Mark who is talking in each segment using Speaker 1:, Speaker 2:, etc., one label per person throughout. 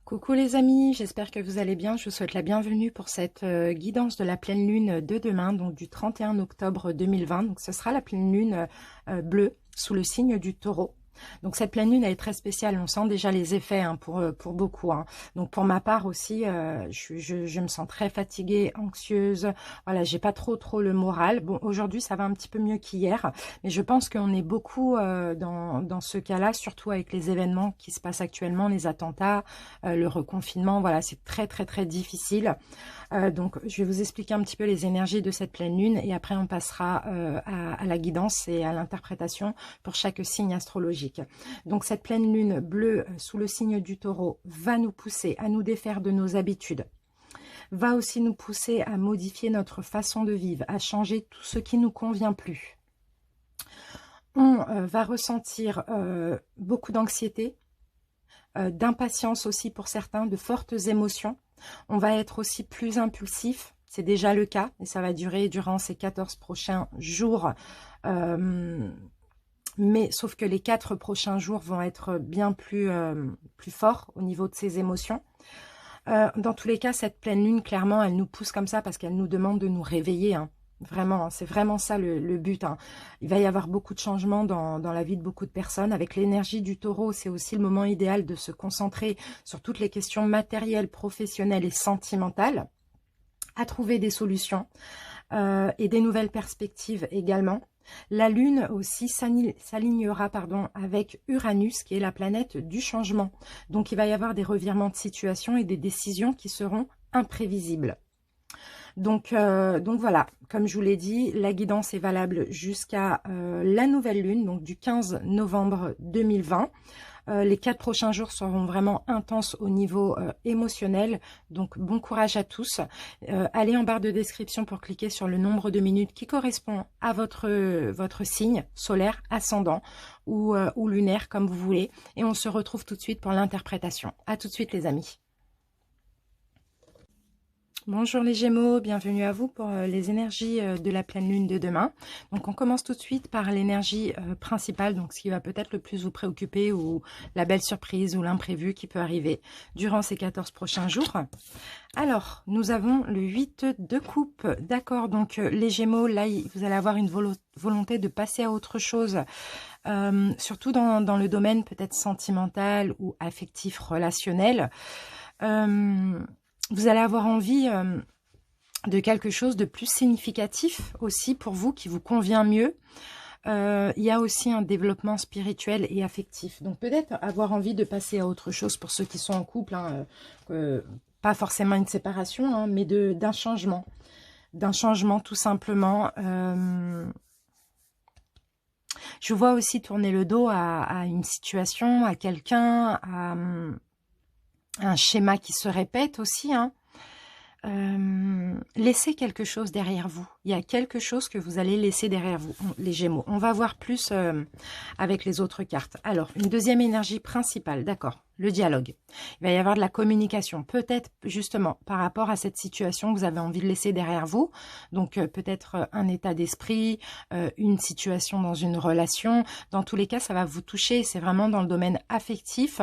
Speaker 1: Coucou les amis, j'espère que vous allez bien. Je vous souhaite la bienvenue pour cette guidance de la pleine lune de demain, donc du 31 octobre 2020. Donc ce sera la pleine lune bleue sous le signe du Taureau. Donc cette pleine lune elle est très spéciale, on sent déjà les effets pour beaucoup. Donc pour ma part aussi, je me sens très fatiguée, anxieuse. Voilà, j'ai pas trop le moral. Bon, aujourd'hui ça va un petit peu mieux qu'hier, mais je pense qu'on est beaucoup dans ce cas-là, surtout avec les événements qui se passent actuellement, les attentats, le reconfinement. Voilà, c'est très difficile. Donc je vais vous expliquer un petit peu les énergies de cette pleine lune et après on passera à la guidance et à l'interprétation pour chaque signe astrologique. Donc cette pleine lune bleue sous le signe du Taureau va nous pousser à nous défaire de nos habitudes, va aussi nous pousser à modifier notre façon de vivre, à changer tout ce qui ne nous convient plus. On va ressentir beaucoup d'anxiété, d'impatience aussi pour certains, de fortes émotions. On va être aussi plus impulsif, c'est déjà le cas, et ça va durer durant ces 14 prochains jours. Mais sauf que les 4 prochains jours vont être bien plus forts au niveau de ces émotions. Dans tous les cas, cette pleine lune, clairement, elle nous pousse comme ça parce qu'elle nous demande de nous réveiller. Vraiment, c'est vraiment ça le but. Il va y avoir beaucoup de changements dans la vie de beaucoup de personnes. Avec l'énergie du Taureau, c'est aussi le moment idéal de se concentrer sur toutes les questions matérielles, professionnelles et sentimentales, à trouver des solutions et des nouvelles perspectives également. La Lune aussi s'alignera avec Uranus, qui est la planète du changement. Donc, il va y avoir des revirements de situation et des décisions qui seront imprévisibles. Donc voilà, comme je vous l'ai dit, la guidance est valable jusqu'à la nouvelle lune, donc du 15 novembre 2020. Les 4 prochains jours seront vraiment intenses au niveau émotionnel, donc bon courage à tous. Allez en barre de description pour cliquer sur le nombre de minutes qui correspond à votre signe solaire, ascendant ou lunaire, comme vous voulez. Et on se retrouve tout de suite pour l'interprétation. À tout de suite les amis. Bonjour les Gémeaux, bienvenue à vous pour les énergies de la pleine lune de demain. Donc on commence tout de suite par l'énergie principale, donc ce qui va peut-être le plus vous préoccuper ou la belle surprise ou l'imprévu qui peut arriver durant ces 14 prochains jours. Alors, nous avons le 8 de coupe, d'accord, donc les Gémeaux, là vous allez avoir une volonté de passer à autre chose, surtout dans le domaine peut-être sentimental ou affectif, relationnel. Vous allez avoir envie de quelque chose de plus significatif aussi pour vous, qui vous convient mieux. Il y a aussi un développement spirituel et affectif. Donc peut-être avoir envie de passer à autre chose pour ceux qui sont en couple. Pas forcément une séparation, mais d'un changement. D'un changement tout simplement. Je vois aussi tourner le dos à une situation, à quelqu'un, à un schéma qui se répète aussi. Laissez quelque chose derrière vous. Il y a quelque chose que vous allez laisser derrière vous, les Gémeaux. On va voir plus avec les autres cartes. Alors, une deuxième énergie principale, d'accord, le dialogue. Il va y avoir de la communication, peut-être justement par rapport à cette situation que vous avez envie de laisser derrière vous. Donc, peut-être un état d'esprit, une situation dans une relation. Dans tous les cas, ça va vous toucher. C'est vraiment dans le domaine affectif.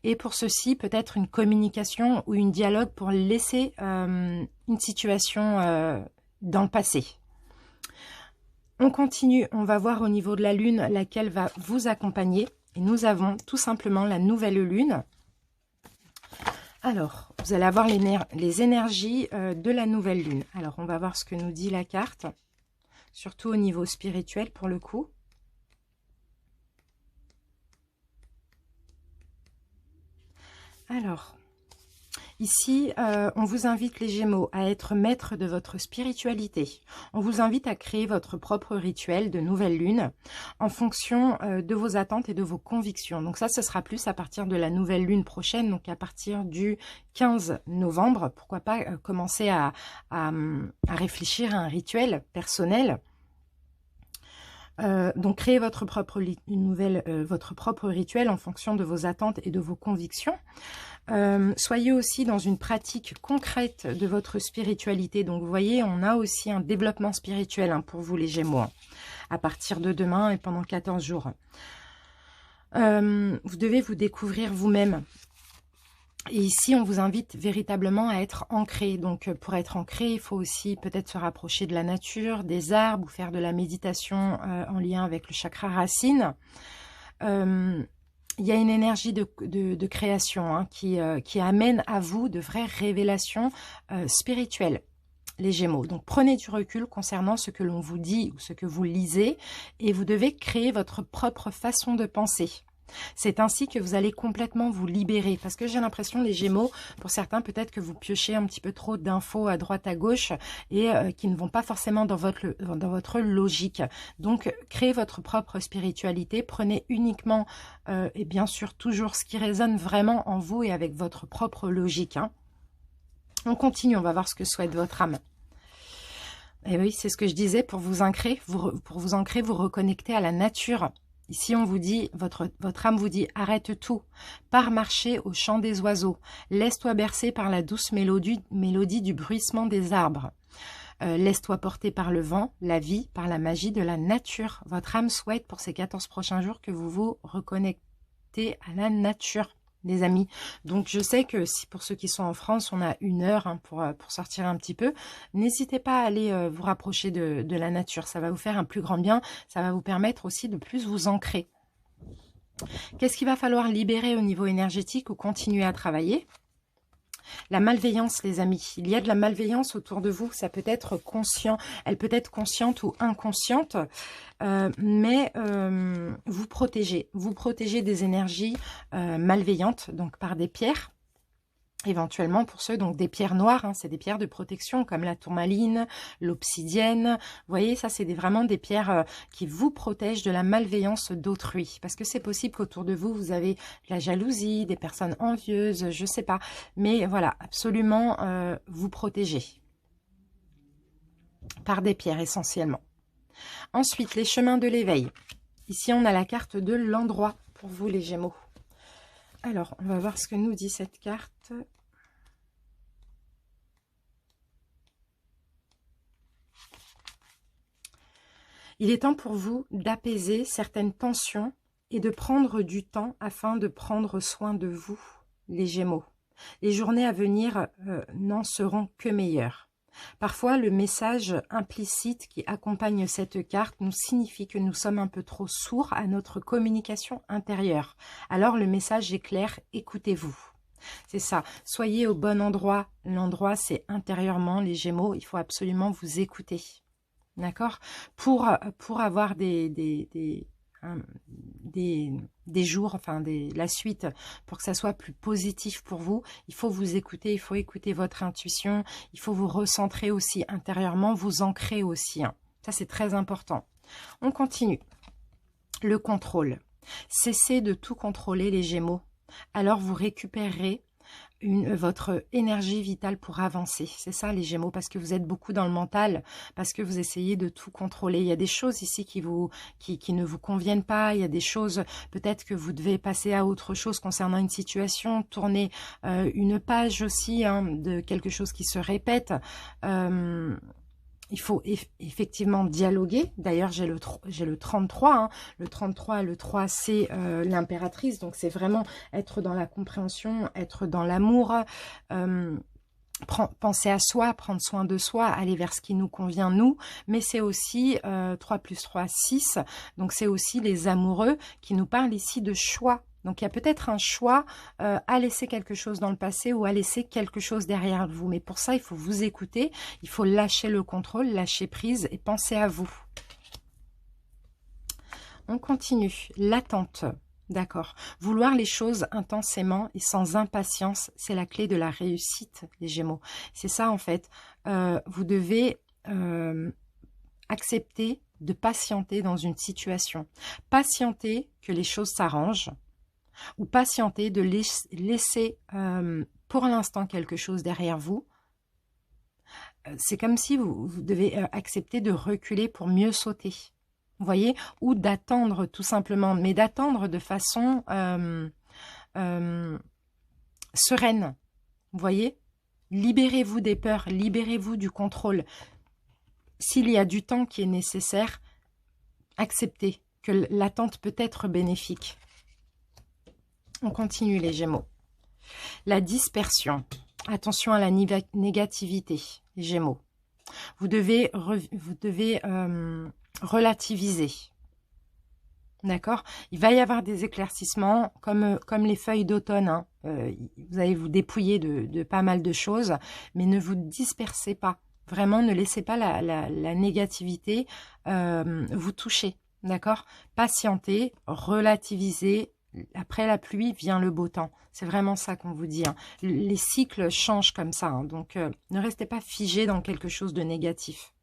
Speaker 1: Et pour ceci, peut-être une communication ou une dialogue pour laisser une situation dans le passé. On continue, on va voir au niveau de la lune laquelle va vous accompagner. Et nous avons tout simplement la nouvelle lune. Alors, vous allez avoir les énergies de la nouvelle lune. Alors, on va voir ce que nous dit la carte, surtout au niveau spirituel pour le coup. Alors, ici, on vous invite les Gémeaux à être maître de votre spiritualité. On vous invite à créer votre propre rituel de nouvelle lune en fonction de vos attentes et de vos convictions. Donc ça, ce sera plus à partir de la nouvelle lune prochaine, donc à partir du 15 novembre. Pourquoi pas commencer à réfléchir à un rituel personnel. Donc créez votre propre rituel en fonction de vos attentes et de vos convictions. Soyez aussi dans une pratique concrète de votre spiritualité. Donc vous voyez, on a aussi un développement spirituel pour vous les Gémeaux, à partir de demain et pendant 14 jours. Vous devez vous découvrir vous-même. Et ici, on vous invite véritablement à être ancré. Donc, pour être ancré, il faut aussi peut-être se rapprocher de la nature, des arbres, ou faire de la méditation en lien avec le chakra racine. Il y a une énergie de création hein, qui amène à vous de vraies révélations spirituelles, les Gémeaux. Donc, prenez du recul concernant ce que l'on vous dit ou ce que vous lisez et vous devez créer votre propre façon de penser. C'est ainsi que vous allez complètement vous libérer. Parce que j'ai l'impression, les Gémeaux, pour certains, peut-être que vous piochez un petit peu trop d'infos à droite, à gauche et qui ne vont pas forcément dans votre logique. Donc, créez votre propre spiritualité. Prenez uniquement et bien sûr toujours ce qui résonne vraiment en vous et avec votre propre logique. Hein. On continue, on va voir ce que souhaite votre âme. Et oui, c'est ce que je disais, pour vous ancrer, vous reconnecter à la nature. Ici, on vous dit, votre âme vous dit, arrête tout, pars marcher au chant des oiseaux, laisse-toi bercer par la douce mélodie du bruissement des arbres. Laisse-toi porter par le vent, la vie, par la magie de la nature. Votre âme souhaite pour ces 14 prochains jours que vous vous reconnectez à la nature, les amis. Donc, je sais que si pour ceux qui sont en France, on a 1 heure hein, pour sortir un petit peu, n'hésitez pas à aller vous rapprocher de la nature. Ça va vous faire un plus grand bien. Ça va vous permettre aussi de plus vous ancrer. Qu'est-ce qu'il va falloir libérer au niveau énergétique ou continuer à travailler ? La malveillance, les amis. Il y a de la malveillance autour de vous. Ça peut être conscient. Elle peut être consciente ou inconsciente. Mais vous protégez. Vous protégez des énergies malveillantes, donc par des pierres. Éventuellement pour ceux, donc des pierres noires, hein, c'est des pierres de protection comme la tourmaline, l'obsidienne. Vous voyez, ça c'est vraiment des pierres qui vous protègent de la malveillance d'autrui. Parce que c'est possible qu'autour de vous, vous avez de la jalousie, des personnes envieuses, je sais pas. Mais voilà, absolument vous protégez. Par des pierres essentiellement. Ensuite, les chemins de l'éveil. Ici, on a la carte de l'endroit pour vous les Gémeaux. Alors, on va voir ce que nous dit cette carte. Il est temps pour vous d'apaiser certaines tensions et de prendre du temps afin de prendre soin de vous, les Gémeaux. Les journées à venir n'en seront que meilleures. Parfois, le message implicite qui accompagne cette carte nous signifie que nous sommes un peu trop sourds à notre communication intérieure. Alors, le message est clair, écoutez-vous. C'est ça, soyez au bon endroit. L'endroit, c'est intérieurement, les Gémeaux, il faut absolument vous écouter. D'accord ? Pour avoir des jours, enfin la suite, pour que ça soit plus positif pour vous, il faut vous écouter, il faut écouter votre intuition, il faut vous recentrer aussi intérieurement, vous ancrer aussi. Hein. Ça, c'est très important. On continue. Le contrôle. Cessez de tout contrôler, les Gémeaux. Alors, vous récupérerez votre énergie vitale pour avancer. C'est ça les Gémeaux, parce que vous êtes beaucoup dans le mental, parce que vous essayez de tout contrôler. Il y a des choses ici qui ne vous conviennent pas, il y a des choses, peut-être que vous devez passer à autre chose concernant une situation, tourner une page aussi hein, de quelque chose qui se répète. Il faut effectivement dialoguer. D'ailleurs, j'ai le 33. Hein. Le 33, le 3, c'est l'impératrice. Donc, c'est vraiment être dans la compréhension, être dans l'amour, penser à soi, prendre soin de soi, aller vers ce qui nous convient, nous. Mais c'est aussi 3 plus 3, 6. Donc, c'est aussi les amoureux qui nous parlent ici de choix. Donc, il y a peut-être un choix à laisser quelque chose dans le passé ou à laisser quelque chose derrière vous. Mais pour ça, il faut vous écouter, il faut lâcher le contrôle, lâcher prise et penser à vous. On continue. L'attente. D'accord. Vouloir les choses intensément et sans impatience, c'est la clé de la réussite, les Gémeaux. C'est ça, en fait. Vous devez accepter de patienter dans une situation. Patienter que les choses s'arrangent. Ou patienter, de laisser pour l'instant quelque chose derrière vous. C'est comme si vous devez accepter de reculer pour mieux sauter. Vous voyez? Ou d'attendre tout simplement, mais d'attendre de façon sereine. Vous voyez? Libérez-vous des peurs, libérez-vous du contrôle. S'il y a du temps qui est nécessaire, acceptez que l'attente peut être bénéfique. On continue les Gémeaux. La dispersion. Attention à la négativité, les Gémeaux. Vous devez relativiser. D'accord? Il va y avoir des éclaircissements comme les feuilles d'automne. Hein. Vous allez vous dépouiller de pas mal de choses, mais ne vous dispersez pas. Vraiment, ne laissez pas la négativité vous toucher. D'accord? Patientez, relativisez. Après la pluie vient le beau temps. C'est vraiment ça qu'on vous dit. Hein. Les cycles changent comme ça. Hein. Donc, ne restez pas figé dans quelque chose de négatif.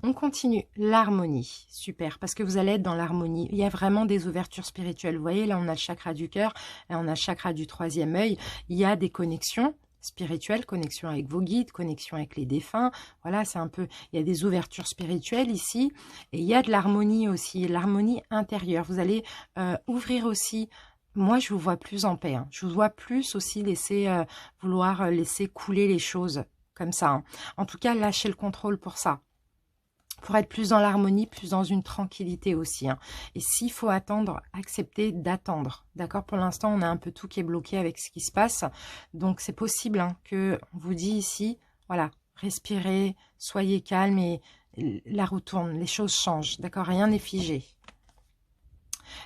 Speaker 1: On continue. L'harmonie. Super, parce que vous allez être dans l'harmonie. Il y a vraiment des ouvertures spirituelles. Vous voyez, là, on a le chakra du cœur, et on a le chakra du troisième œil. Il y a des connexions spirituelles, connexion avec vos guides, connexion avec les défunts. Voilà, c'est un peu... Il y a des ouvertures spirituelles ici. Et il y a de l'harmonie aussi, l'harmonie intérieure. Vous allez ouvrir aussi... Moi, je vous vois plus en paix. Hein. Je vous vois plus aussi vouloir laisser couler les choses comme ça. Hein. En tout cas, lâchez le contrôle pour ça. Pour être plus dans l'harmonie, plus dans une tranquillité aussi. Hein. Et s'il faut attendre, acceptez d'attendre. D'accord? Pour l'instant, on a un peu tout qui est bloqué avec ce qui se passe. Donc, c'est possible hein, qu'on vous dit ici, voilà, respirez, soyez calme et la roue tourne, les choses changent. D'accord? Rien n'est figé.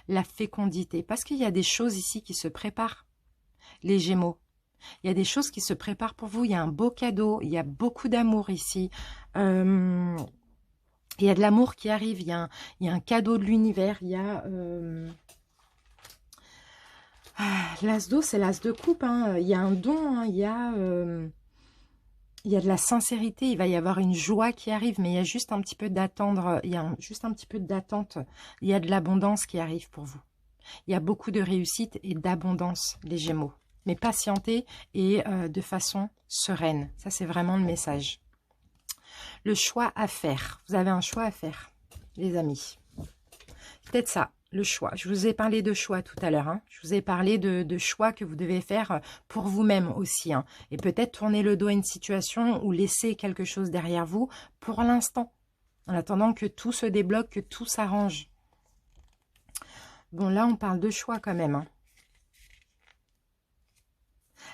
Speaker 1: La fécondité. Parce qu'il y a des choses ici qui se préparent. Les Gémeaux. Il y a des choses qui se préparent pour vous. Il y a un beau cadeau. Il y a beaucoup d'amour ici. Il y a de l'amour qui arrive, il y a un cadeau de l'univers, il y a... l'as d'eau, c'est l'as de coupe, hein. Il y a un don, hein. Il y a de la sincérité, il va y avoir une joie qui arrive, mais il y a juste un petit peu d'attendre, juste un petit peu d'attente, il y a de l'abondance qui arrive pour vous. Il y a beaucoup de réussite et d'abondance, les Gémeaux. Mais patientez et de façon sereine, ça c'est vraiment le message. Le choix à faire. Vous avez un choix à faire, les amis. Peut-être ça, le choix. Je vous ai parlé de choix tout à l'heure. Hein. Je vous ai parlé de choix que vous devez faire pour vous-même aussi. Hein. Et peut-être tourner le dos à une situation ou laisser quelque chose derrière vous pour l'instant. En attendant que tout se débloque, que tout s'arrange. Bon, là, on parle de choix quand même. Hein.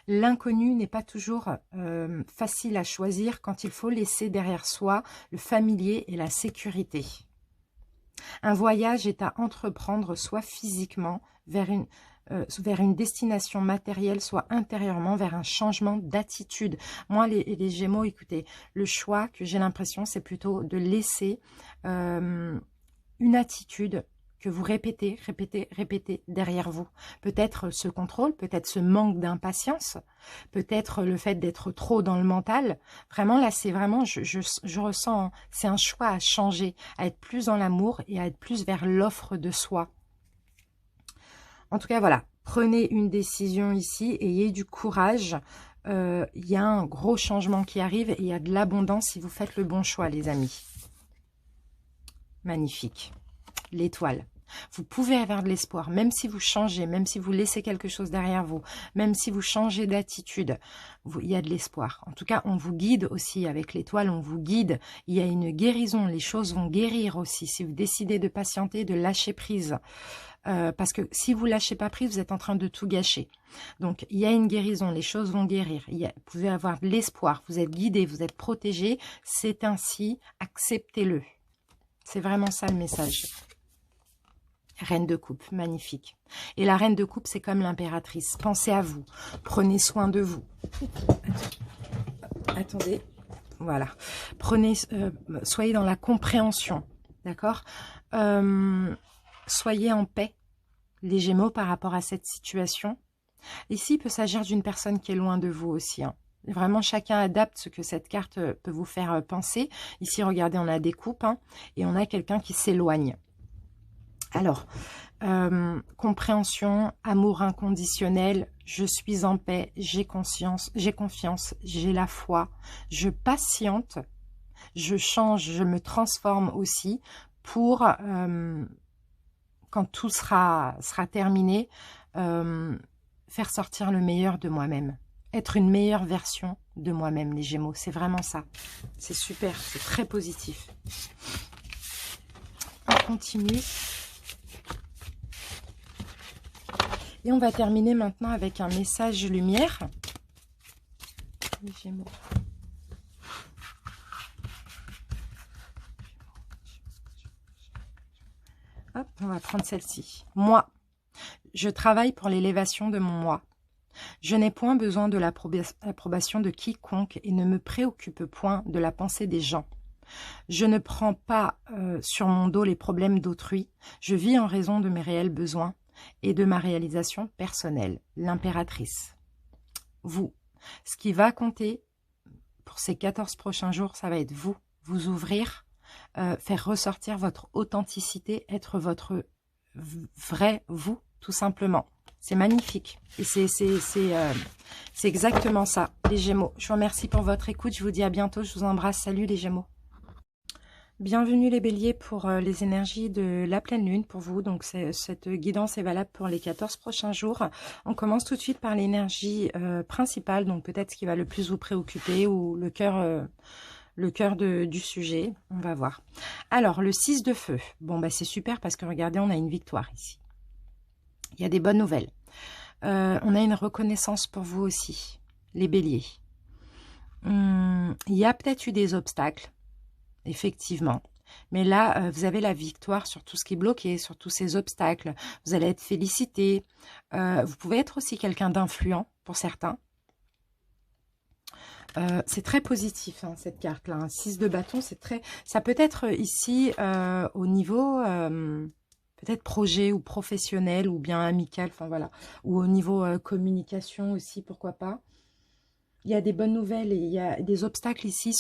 Speaker 1: L'inconnu n'est pas toujours facile à choisir quand il faut laisser derrière soi le familier et la sécurité. Un voyage est à entreprendre soit physiquement vers une destination matérielle, soit intérieurement vers un changement d'attitude. Moi, les Gémeaux, écoutez, le choix que j'ai l'impression, c'est plutôt de laisser une attitude que vous répétez derrière vous. Peut-être ce contrôle, peut-être ce manque d'impatience, peut-être le fait d'être trop dans le mental. Vraiment, là, c'est vraiment, je ressens, hein, c'est un choix à changer, à être plus dans l'amour et à être plus vers l'offre de soi. En tout cas, voilà, prenez une décision ici, ayez du courage. Il y a un gros changement qui arrive et il y a de l'abondance si vous faites le bon choix, les amis. Magnifique. L'étoile. Vous pouvez avoir de l'espoir, même si vous changez, même si vous laissez quelque chose derrière vous, même si vous changez d'attitude, il y a de l'espoir. En tout cas, on vous guide aussi avec l'étoile, on vous guide. Il y a une guérison, les choses vont guérir aussi. Si vous décidez de patienter, de lâcher prise, parce que si vous lâchez pas prise, vous êtes en train de tout gâcher. Donc, il y a une guérison, les choses vont guérir. Vous pouvez avoir de l'espoir, vous êtes guidé, vous êtes protégé. C'est ainsi, acceptez-le. C'est vraiment ça le message. Reine de coupe, magnifique. Et la reine de coupe, c'est comme l'impératrice. Pensez à vous. Prenez soin de vous. Attendez. Voilà. Soyez dans la compréhension. D'accord? Soyez en paix, les Gémeaux, par rapport à cette situation. Ici, il peut s'agir d'une personne qui est loin de vous aussi. Hein. Vraiment, chacun adapte ce que cette carte peut vous faire penser. Ici, regardez, on a des coupes, hein, et on a quelqu'un qui s'éloigne. Alors, compréhension, amour inconditionnel, je suis en paix, j'ai confiance, j'ai la foi, je patiente, je change, je me transforme aussi pour, quand tout sera terminé, faire sortir le meilleur de moi-même. Être une meilleure version de moi-même, les Gémeaux. C'est vraiment ça. C'est super, c'est très positif. On continue. Et on va terminer maintenant avec un message lumière. Les Gémeaux. Hop, on va prendre celle-ci. Moi, je travaille pour l'élévation de mon moi. Je n'ai point besoin de l'approbation de quiconque et ne me préoccupe point de la pensée des gens. Je ne prends pas sur mon dos les problèmes d'autrui. Je vis en raison de mes réels besoins et de ma réalisation personnelle. L'impératrice. Vous, ce qui va compter pour ces 14 prochains jours, ça va être vous. Vous ouvrir, faire ressortir votre authenticité, être votre vrai vous, tout simplement. C'est magnifique. Et c'est exactement ça, les Gémeaux. Je vous remercie pour votre écoute. Je vous dis à bientôt. Je vous embrasse. Salut les Gémeaux. Bienvenue les Béliers pour les énergies de la pleine lune pour vous. Donc cette guidance est valable pour les 14 prochains jours. On commence tout de suite par l'énergie principale, donc peut-être ce qui va le plus vous préoccuper ou le cœur du sujet. On va voir. Alors le 6 de feu. Bon bah c'est super parce que regardez, on a une victoire ici. Il y a des bonnes nouvelles. On a une reconnaissance pour vous aussi, les Béliers. Il y a peut-être eu des obstacles. Effectivement. Mais là, vous avez la victoire sur tout ce qui est bloqué, sur tous ces obstacles. Vous allez être félicité. Vous pouvez être aussi quelqu'un d'influent pour certains. C'est très positif, hein, cette carte-là. Un 6 de bâton, c'est très... Ça peut être ici au niveau... peut-être projet ou professionnel ou bien amical, enfin voilà. Ou au niveau communication aussi, pourquoi pas. Il y a des bonnes nouvelles et il y a des obstacles ici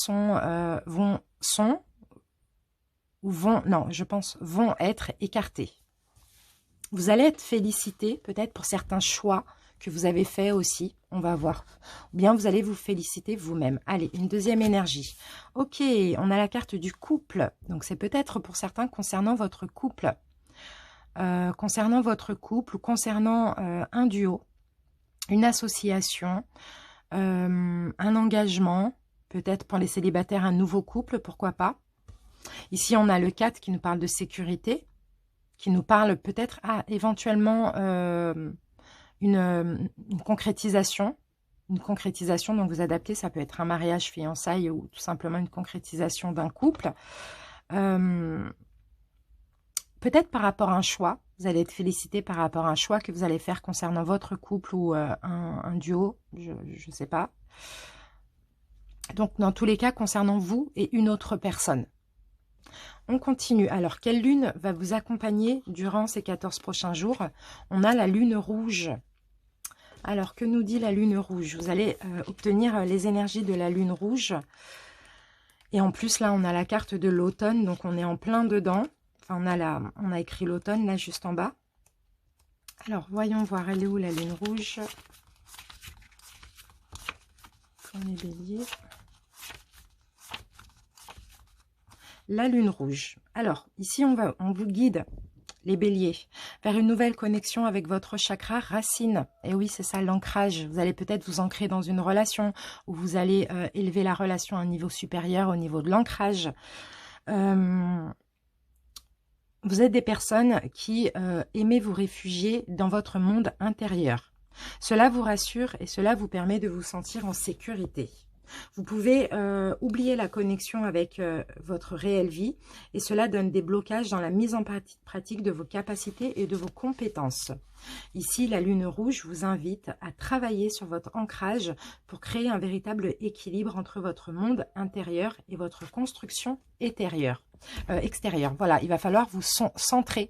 Speaker 1: vont être écartés. Vous allez être félicité peut-être pour certains choix que vous avez faits aussi, on va voir. Ou bien vous allez vous féliciter vous-même. Allez, une deuxième énergie. Ok, on a la carte du couple. Donc c'est peut-être pour certains concernant votre couple. Concernant votre couple ou concernant un duo, une association, un engagement, peut-être pour les célibataires, un nouveau couple, pourquoi pas. Ici, on a le 4 qui nous parle de sécurité, qui nous parle peut-être éventuellement une concrétisation. Une concrétisation, donc vous adaptez, ça peut être un mariage, fiançailles ou tout simplement une concrétisation d'un couple. Peut-être par rapport à un choix, vous allez être félicité par rapport à un choix que vous allez faire concernant votre couple ou un duo, je ne sais pas. Donc, dans tous les cas, concernant vous et une autre personne. On continue. Alors, quelle lune va vous accompagner durant ces 14 prochains jours? On a la lune rouge. Alors, que nous dit la lune rouge? Vous allez obtenir les énergies de la lune rouge. Et en plus, là, on a la carte de l'automne, donc on est en plein dedans. Enfin, on a écrit l'automne, là, juste en bas. Alors, voyons voir, elle est où la lune rouge? Pour les béliers. La lune rouge. Alors, ici, on vous guide, les béliers, vers une nouvelle connexion avec votre chakra racine. Et oui, c'est ça, l'ancrage. Vous allez peut-être vous ancrer dans une relation où vous allez élever la relation à un niveau supérieur, au niveau de l'ancrage. Vous êtes des personnes qui aimez vous réfugier dans votre monde intérieur. Cela vous rassure et cela vous permet de vous sentir en sécurité. Vous pouvez oublier la connexion avec votre réelle vie et cela donne des blocages dans la mise en pratique de vos capacités et de vos compétences. Ici, la lune rouge vous invite à travailler sur votre ancrage pour créer un véritable équilibre entre votre monde intérieur et votre construction extérieure. Voilà, il va falloir vous centrer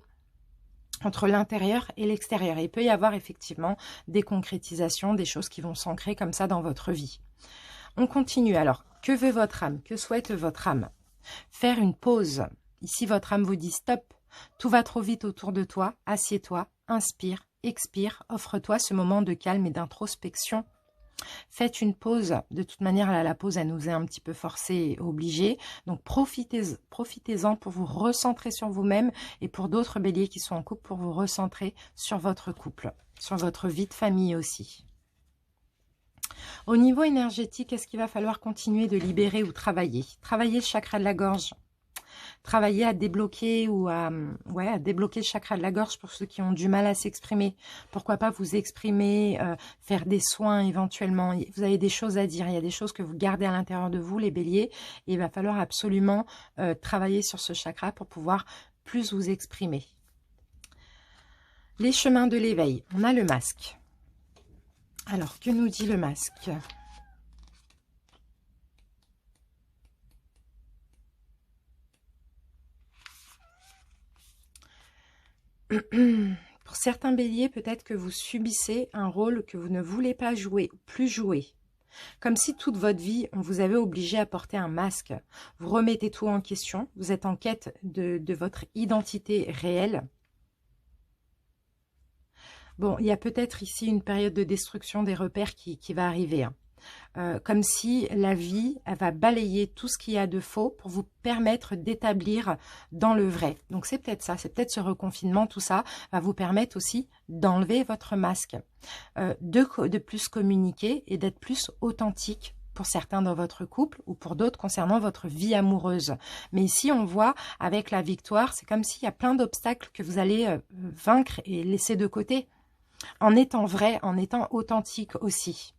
Speaker 1: entre l'intérieur et l'extérieur. Il peut y avoir effectivement des concrétisations, des choses qui vont s'ancrer comme ça dans votre vie. On continue. Alors, que veut votre âme? Que souhaite votre âme? Faire une pause. Ici, votre âme vous dit stop. Tout va trop vite autour de toi. Assieds-toi, inspire, expire. Offre-toi ce moment de calme et d'introspection. Faites une pause. De toute manière, là, la pause, elle nous est un petit peu forcée et obligée. Donc, profitez-en pour vous recentrer sur vous-même et pour d'autres béliers qui sont en couple, pour vous recentrer sur votre couple, sur votre vie de famille aussi. Au niveau énergétique, est-ce qu'il va falloir continuer de libérer ou travailler? Travailler le chakra de la gorge. travailler à débloquer ou ouais, à débloquer le chakra de la gorge pour ceux qui ont du mal à s'exprimer. Pourquoi pas vous exprimer, faire des soins éventuellement. Vous avez des choses à dire, il y a des choses que vous gardez à l'intérieur de vous, les béliers, et il va falloir absolument travailler sur ce chakra pour pouvoir plus vous exprimer. Les chemins de l'éveil, on a le masque. Alors, que nous dit le masque ? Pour certains béliers, peut-être que vous subissez un rôle que vous ne voulez pas jouer, plus jouer. Comme si toute votre vie, on vous avait obligé à porter un masque. Vous remettez tout en question, vous êtes en quête de votre identité réelle. Bon, il y a peut-être ici une période de destruction des repères qui va arriver. Comme si la vie, elle va balayer tout ce qu'il y a de faux pour vous permettre d'établir dans le vrai. Donc c'est peut-être ça, c'est peut-être ce reconfinement, tout ça va vous permettre aussi d'enlever votre masque, de plus communiquer et d'être plus authentique pour certains dans votre couple ou pour d'autres concernant votre vie amoureuse. Mais ici, on voit avec la victoire, c'est comme s'il y a plein d'obstacles que vous allez vaincre et laisser de côté, en étant vrai, en étant authentique aussi.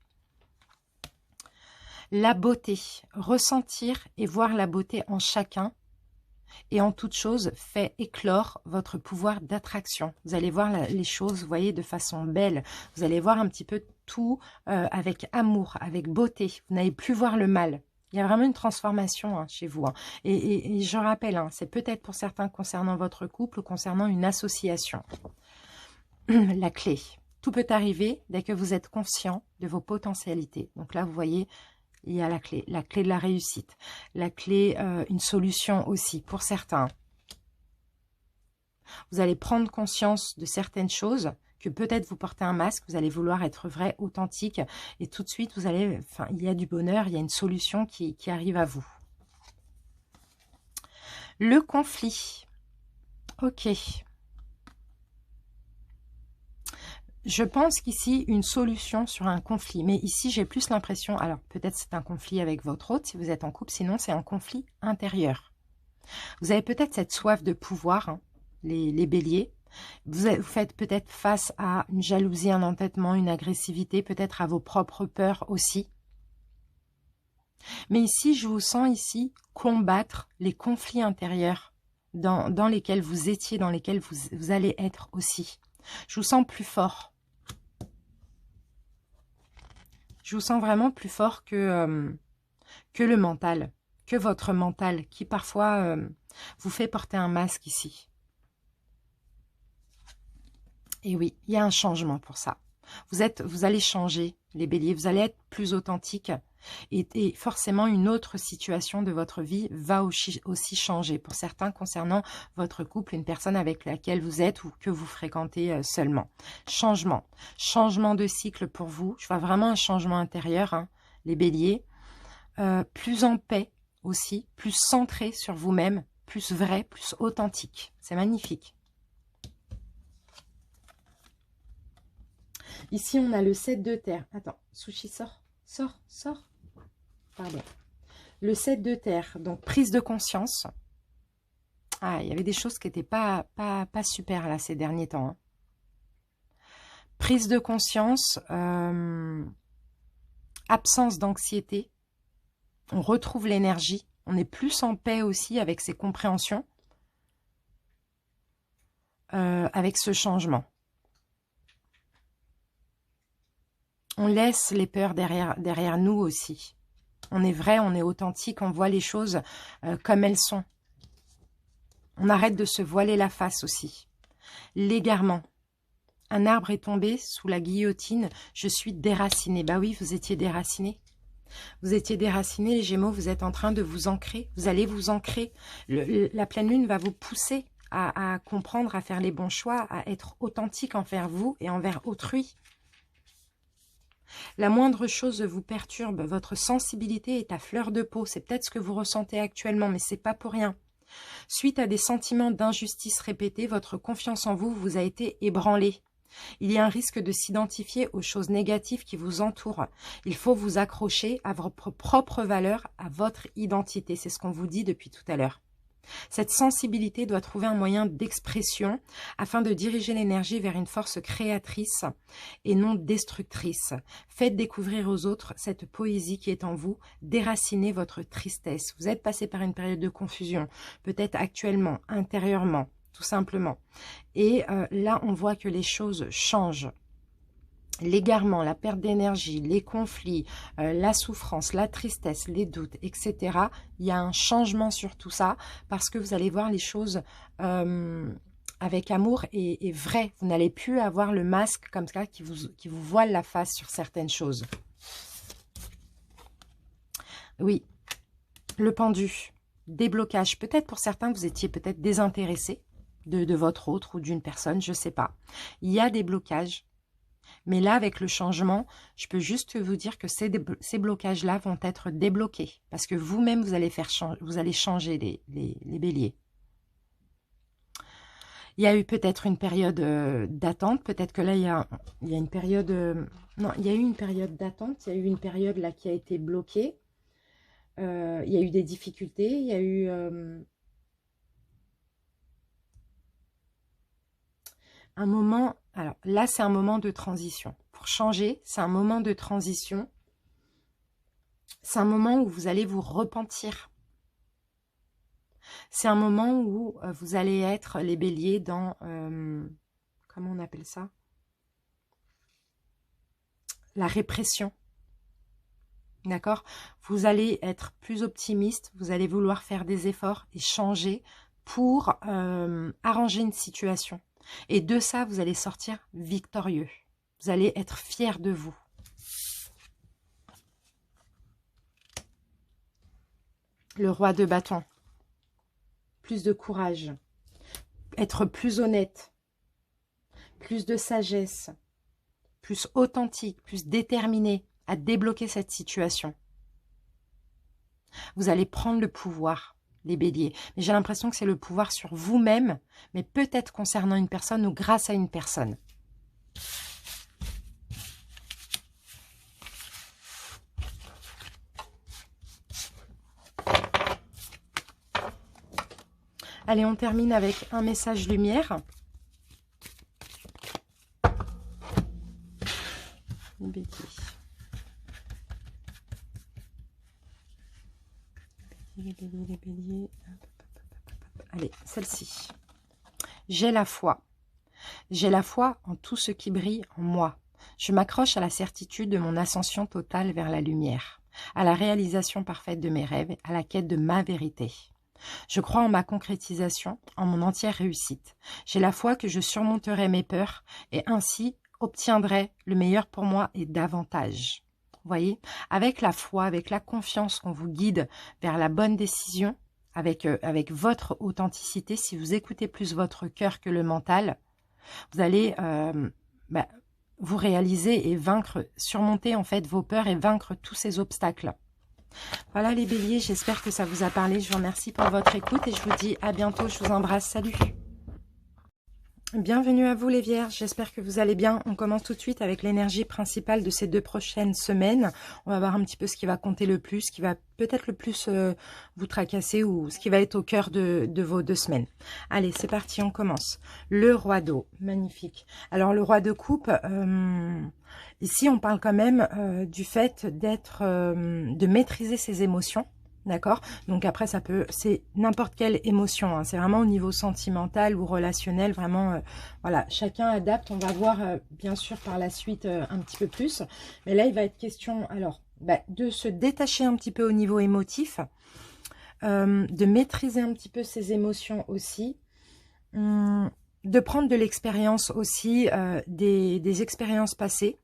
Speaker 1: La beauté, ressentir et voir la beauté en chacun et en toute chose fait éclore votre pouvoir d'attraction. Vous allez voir les choses, vous voyez, de façon belle. Vous allez voir un petit peu tout avec amour, avec beauté. Vous n'allez plus voir le mal. Il y a vraiment une transformation chez vous. Et je rappelle, c'est peut-être pour certains concernant votre couple ou concernant une association. La clé. Tout peut arriver dès que vous êtes conscient de vos potentialités. Donc là, vous voyez, il y a la clé de la réussite, la clé, une solution aussi pour certains. Vous allez prendre conscience de certaines choses, que peut-être vous portez un masque, vous allez vouloir être vrai, authentique, et tout de suite, vous allez, enfin, il y a du bonheur, il y a une solution qui arrive à vous. Le conflit. Ok. Je pense qu'ici, une solution sur un conflit. Mais ici, j'ai plus l'impression... Alors, peut-être c'est un conflit avec votre hôte, si vous êtes en couple. Sinon, c'est un conflit intérieur. Vous avez peut-être cette soif de pouvoir, les béliers. Vous faites peut-être face à une jalousie, un entêtement, une agressivité. Peut-être à vos propres peurs aussi. Mais ici, je vous sens ici combattre les conflits intérieurs dans lesquels vous étiez, dans lesquels vous allez être aussi. Je vous sens plus fort. Je vous sens vraiment plus fort que le mental, que votre mental, qui parfois vous fait porter un masque ici. Et oui, il y a un changement pour ça. Vous allez changer, les béliers, vous allez être plus authentique. Et forcément, une autre situation de votre vie va aussi changer. Pour certains, concernant votre couple, une personne avec laquelle vous êtes ou que vous fréquentez seulement. Changement. Changement de cycle pour vous. Je vois vraiment un changement intérieur, les béliers. Plus en paix aussi, plus centré sur vous-même, plus vrai, plus authentique. C'est magnifique. Ici, on a le 7 de terre. Attends, Sushi, sors. Sors. Pardon. Le 7 de terre, donc prise de conscience. Ah, il y avait des choses qui n'étaient pas super là ces derniers temps. Prise de conscience, absence d'anxiété. On retrouve l'énergie. On est plus en paix aussi avec ces compréhensions. Avec ce changement. On laisse les peurs derrière nous aussi. On est vrai, on est authentique, on voit les choses comme elles sont. On arrête de se voiler la face aussi. L'égarement. Un arbre est tombé sous la guillotine, je suis déraciné. Bah oui, vous étiez déraciné. Vous étiez déraciné, les Gémeaux, vous êtes en train de vous ancrer. Vous allez vous ancrer. La pleine lune va vous pousser à comprendre, à faire les bons choix, à être authentique envers vous et envers autrui. La moindre chose vous perturbe, votre sensibilité est à fleur de peau. C'est peut-être ce que vous ressentez actuellement, mais c'est pas pour rien. Suite à des sentiments d'injustice répétés, votre confiance en vous vous a été ébranlée. Il y a un risque de s'identifier aux choses négatives qui vous entourent. Il faut vous accrocher à votre propre valeur, à votre identité. C'est ce qu'on vous dit depuis tout à l'heure. Cette sensibilité doit trouver un moyen d'expression afin de diriger l'énergie vers une force créatrice et non destructrice. Faites découvrir aux autres cette poésie qui est en vous, déracinez votre tristesse. Vous êtes passé par une période de confusion, peut-être actuellement, intérieurement, tout simplement. Et là, on voit que les choses changent. L'égarement, la perte d'énergie, les conflits, la souffrance, la tristesse, les doutes, etc. Il y a un changement sur tout ça parce que vous allez voir les choses avec amour et vrai. Vous n'allez plus avoir le masque comme ça qui vous voile la face sur certaines choses. Oui, le pendu, déblocage. Peut-être pour certains, vous étiez peut-être désintéressé de votre autre ou d'une personne, je ne sais pas. Il y a des blocages. Mais là, avec le changement, je peux juste vous dire que ces blocages-là vont être débloqués. Parce que vous-même, vous allez changer les béliers. Il y a eu peut-être une période d'attente. Peut-être que là, il y a une période... non, il y a eu une période d'attente. Il y a eu une période là qui a été bloquée. Il y a eu des difficultés. Il y a eu... un moment, alors là c'est un moment de transition. Pour changer, c'est un moment de transition. C'est un moment où vous allez vous repentir. C'est un moment où vous allez être les béliers dans, comment on appelle ça? La répression. D'accord? Vous allez être plus optimiste, vous allez vouloir faire des efforts et changer pour arranger une situation. Et de ça, vous allez sortir victorieux. Vous allez être fiers de vous. Le roi de bâton. Plus de courage. Être plus honnête. Plus de sagesse. Plus authentique, plus déterminé à débloquer cette situation. Vous allez prendre le pouvoir. Les béliers. Mais j'ai l'impression que c'est le pouvoir sur vous-même, mais peut-être concernant une personne ou grâce à une personne. Allez, on termine avec un message lumière. Les béliers. Les béliers. Allez, celle-ci. J'ai la foi. J'ai la foi en tout ce qui brille en moi. Je m'accroche à la certitude de mon ascension totale vers la lumière, à la réalisation parfaite de mes rêves, à la quête de ma vérité. Je crois en ma concrétisation, en mon entière réussite. J'ai la foi que je surmonterai mes peurs et ainsi obtiendrai le meilleur pour moi et davantage. Vous voyez, avec la foi, avec la confiance qu'on vous guide vers la bonne décision, avec votre authenticité, si vous écoutez plus votre cœur que le mental, vous allez vous réaliser et vaincre, surmonter en fait vos peurs et vaincre tous ces obstacles. Voilà les béliers, j'espère que ça vous a parlé. Je vous remercie pour votre écoute et je vous dis à bientôt. Je vous embrasse, salut! Bienvenue à vous les vierges, j'espère que vous allez bien. On commence tout de suite avec l'énergie principale de ces 2 prochaines semaines. On va voir un petit peu ce qui va compter le plus, ce qui va peut-être le plus vous tracasser ou ce qui va être au cœur de vos 2 semaines. Allez, c'est parti, on commence. Le roi d'eau, magnifique. Alors le roi de coupe, ici on parle quand même du fait de maîtriser ses émotions. D'accord? Donc après, c'est n'importe quelle émotion, hein. C'est vraiment au niveau sentimental ou relationnel, vraiment, voilà, chacun adapte. On va voir, bien sûr, par la suite, un petit peu plus. Mais là, il va être question, alors, de se détacher un petit peu au niveau émotif, de maîtriser un petit peu ses émotions aussi, de prendre de l'expérience aussi, des expériences passées.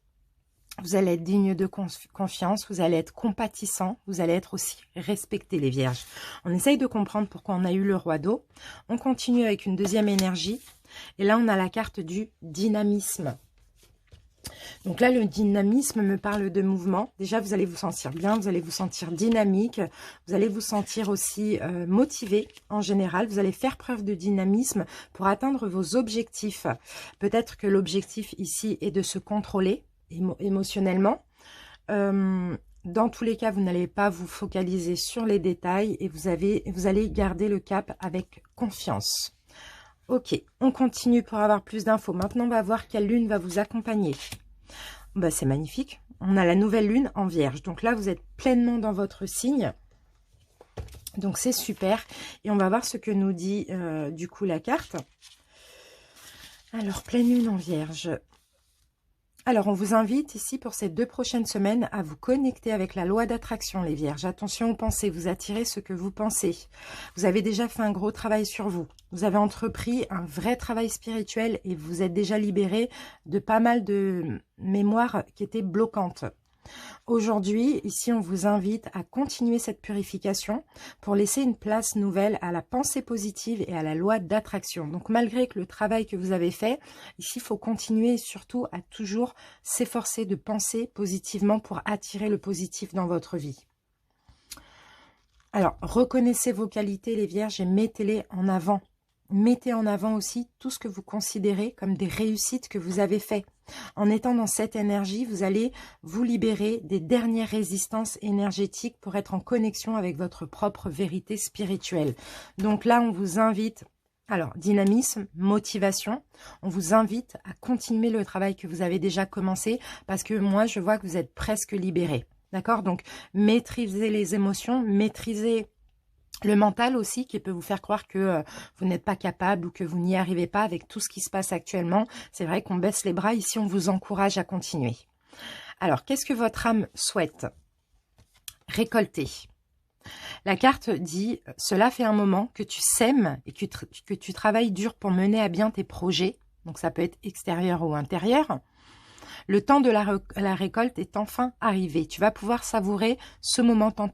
Speaker 1: Vous allez être digne de confiance, vous allez être compatissant, vous allez être aussi respecté les vierges. On essaye de comprendre pourquoi on a eu le roi d'eau. On continue avec une deuxième énergie. Et là, on a la carte du dynamisme. Donc là, le dynamisme me parle de mouvement. Déjà, vous allez vous sentir bien, vous allez vous sentir dynamique. Vous allez vous sentir aussi motivé en général. Vous allez faire preuve de dynamisme pour atteindre vos objectifs. Peut-être que l'objectif ici est de se contrôler émotionnellement. Dans tous les cas, vous n'allez pas vous focaliser sur les détails et vous allez garder le cap avec confiance. Ok, on continue pour avoir plus d'infos. Maintenant, on va voir quelle lune va vous accompagner. Bah, c'est magnifique. On a la nouvelle lune en Vierge. Donc là, vous êtes pleinement dans votre signe. Donc c'est super. Et on va voir ce que nous dit du coup la carte. Alors, pleine lune en Vierge. Alors, on vous invite ici pour ces 2 prochaines semaines à vous connecter avec la loi d'attraction, les Vierges. Attention aux pensées, vous attirez ce que vous pensez. Vous avez déjà fait un gros travail sur vous. Vous avez entrepris un vrai travail spirituel et vous êtes déjà libéré de pas mal de mémoires qui étaient bloquantes. Aujourd'hui, ici, on vous invite à continuer cette purification pour laisser une place nouvelle à la pensée positive et à la loi d'attraction. Donc, malgré que le travail que vous avez fait, ici, il faut continuer et surtout à toujours s'efforcer de penser positivement pour attirer le positif dans votre vie. Alors, reconnaissez vos qualités, les Vierges, et mettez-les en avant. Mettez en avant aussi tout ce que vous considérez comme des réussites que vous avez faites. En étant dans cette énergie, vous allez vous libérer des dernières résistances énergétiques pour être en connexion avec votre propre vérité spirituelle. Donc là, on vous invite, alors dynamisme, motivation, on vous invite à continuer le travail que vous avez déjà commencé parce que moi, je vois que vous êtes presque libéré. D'accord? Donc, maîtrisez les émotions, maîtrisez le mental aussi qui peut vous faire croire que vous n'êtes pas capable ou que vous n'y arrivez pas avec tout ce qui se passe actuellement. C'est vrai qu'on baisse les bras. Ici, on vous encourage à continuer. Alors, qu'est-ce que votre âme souhaite? Récolter. La carte dit « Cela fait un moment que tu sèmes et que tu travailles dur pour mener à bien tes projets. » Donc, ça peut être extérieur ou intérieur. Le temps de la récolte est enfin arrivé. Tu vas pouvoir savourer ce moment tant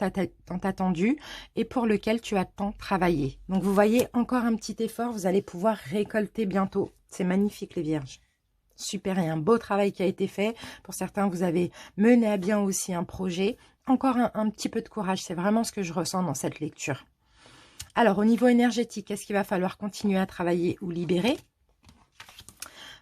Speaker 1: attendu et pour lequel tu as tant travaillé. Donc, vous voyez, encore un petit effort, vous allez pouvoir récolter bientôt. C'est magnifique, les Vierges. Super, et un beau travail qui a été fait. Pour certains, vous avez mené à bien aussi un projet. Encore un petit peu de courage, c'est vraiment ce que je ressens dans cette lecture. Alors, au niveau énergétique, est-ce qu'il va falloir continuer à travailler ou libérer?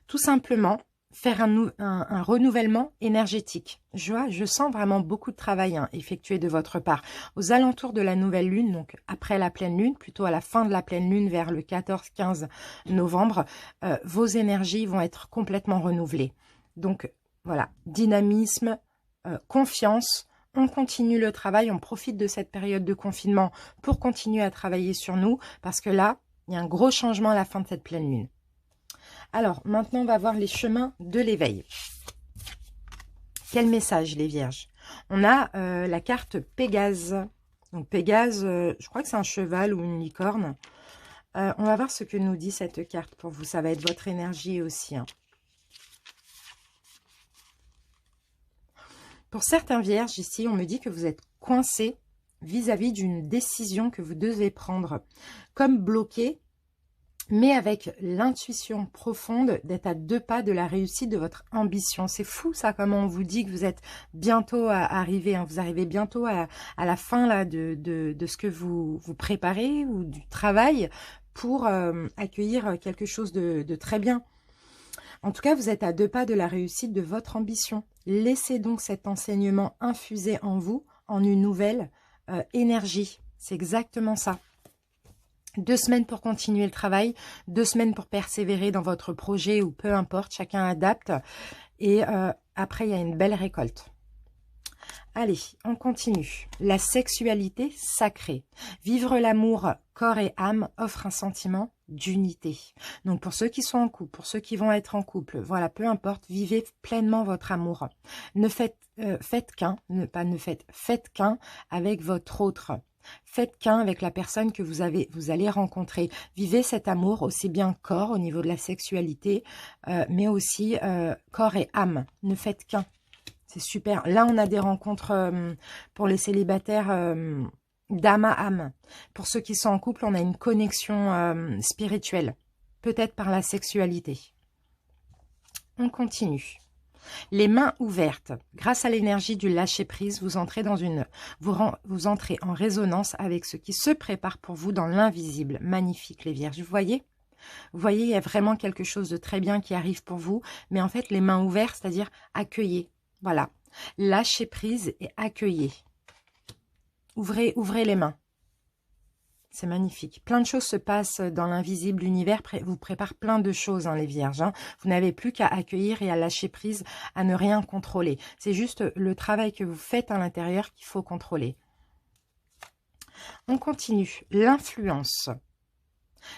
Speaker 1: Tout simplement, faire un renouvellement énergétique. Je sens vraiment beaucoup de travail effectué de votre part. Aux alentours de la nouvelle lune, donc après la pleine lune, plutôt à la fin de la pleine lune, vers le 14-15 novembre, vos énergies vont être complètement renouvelées. Donc voilà, dynamisme, confiance, on continue le travail, on profite de cette période de confinement pour continuer à travailler sur nous, parce que là, il y a un gros changement à la fin de cette pleine lune. Alors, maintenant, on va voir les chemins de l'éveil. Quel message, les Vierges? On a la carte Pégase. Donc, Pégase, je crois que c'est un cheval ou une licorne. On va voir ce que nous dit cette carte pour vous. Ça va être votre énergie aussi. Pour certains Vierges, ici, on me dit que vous êtes coincés vis-à-vis d'une décision que vous devez prendre. Comme bloqué, mais avec l'intuition profonde d'être à 2 pas de la réussite de votre ambition. C'est fou ça, comment on vous dit que vous êtes bientôt arrivé, vous arrivez bientôt à la fin là, de ce que vous préparez ou du travail pour accueillir quelque chose de très bien. En tout cas, vous êtes à 2 pas de la réussite de votre ambition. Laissez donc cet enseignement infuser en vous en une nouvelle énergie. C'est exactement ça. 2 semaines pour continuer le travail, 2 semaines pour persévérer dans votre projet ou peu importe, chacun adapte. Et après, il y a une belle récolte. Allez, on continue. La sexualité sacrée. Vivre l'amour corps et âme offre un sentiment d'unité. Donc pour ceux qui sont en couple, pour ceux qui vont être en couple, voilà, peu importe, vivez pleinement votre amour. Ne faites qu'un, faites qu'un avec votre autre. Faites qu'un avec la personne que vous allez rencontrer. Vivez cet amour aussi bien corps au niveau de la sexualité, mais aussi corps et âme. Ne faites qu'un. C'est super. Là, on a des rencontres pour les célibataires d'âme à âme. Pour ceux qui sont en couple, on a une connexion spirituelle, peut-être par la sexualité. On continue. Les mains ouvertes. Grâce à l'énergie du lâcher-prise, vous entrez vous entrez en résonance avec ce qui se prépare pour vous dans l'invisible. Magnifique, les Vierges. Vous voyez, il y a vraiment quelque chose de très bien qui arrive pour vous. Mais en fait, les mains ouvertes, c'est-à-dire accueillez. Voilà. Lâchez prise et accueillez. Ouvrez les mains. C'est magnifique. Plein de choses se passent dans l'invisible. L'univers vous prépare plein de choses, hein, les vierges. Hein. Vous n'avez plus qu'à accueillir et à lâcher prise, à ne rien contrôler. C'est juste le travail que vous faites à l'intérieur qu'il faut contrôler. On continue. L'influence.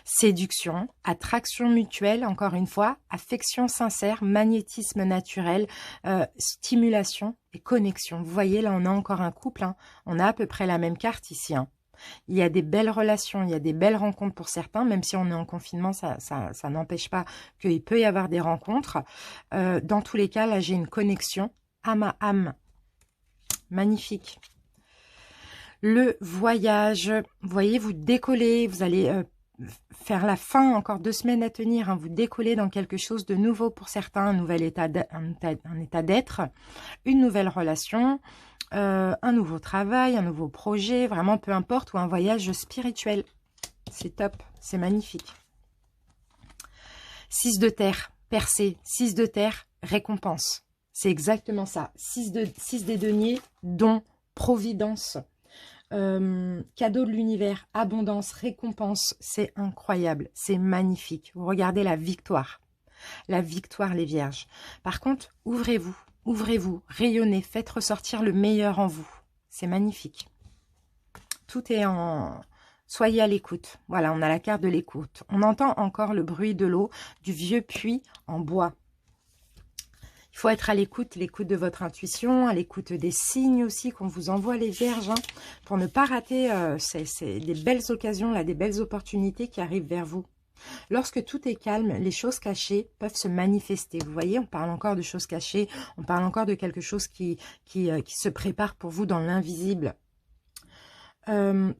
Speaker 1: Séduction, attraction mutuelle, encore une fois, affection sincère, magnétisme naturel, stimulation et connexion. Vous voyez, là, on a encore un couple. Hein. On a à peu près la même carte ici. Hein. Il y a des belles relations, il y a des belles rencontres pour certains, même si on est en confinement, ça n'empêche pas qu'il peut y avoir des rencontres. Dans tous les cas, là, j'ai une connexion âme à âme. Magnifique. Le voyage, vous voyez, vous décollez, vous allez faire la fin, encore 2 semaines à tenir, hein, vous décollez dans quelque chose de nouveau pour certains, un nouvel état d'être, une nouvelle relation, un nouveau travail, un nouveau projet, vraiment peu importe, ou un voyage spirituel. C'est top, c'est magnifique. 6 de terre, percée, 6 de terre, récompense. C'est exactement ça. 6 des deniers, don, providence. Cadeau de l'univers, abondance, récompense, c'est incroyable, c'est magnifique. Vous regardez la victoire, les vierges. Par contre, ouvrez-vous, rayonnez, faites ressortir le meilleur en vous. C'est magnifique. Tout est en... Soyez à l'écoute. Voilà, on a la carte de l'écoute. On entend encore le bruit de l'eau du vieux puits en bois. Il faut être à l'écoute de votre intuition, à l'écoute des signes aussi qu'on vous envoie les vierges, hein, pour ne pas rater c'est des belles occasions, là, des belles opportunités qui arrivent vers vous. Lorsque tout est calme, les choses cachées peuvent se manifester. Vous voyez, on parle encore de choses cachées, on parle encore de quelque chose qui se prépare pour vous dans l'invisible.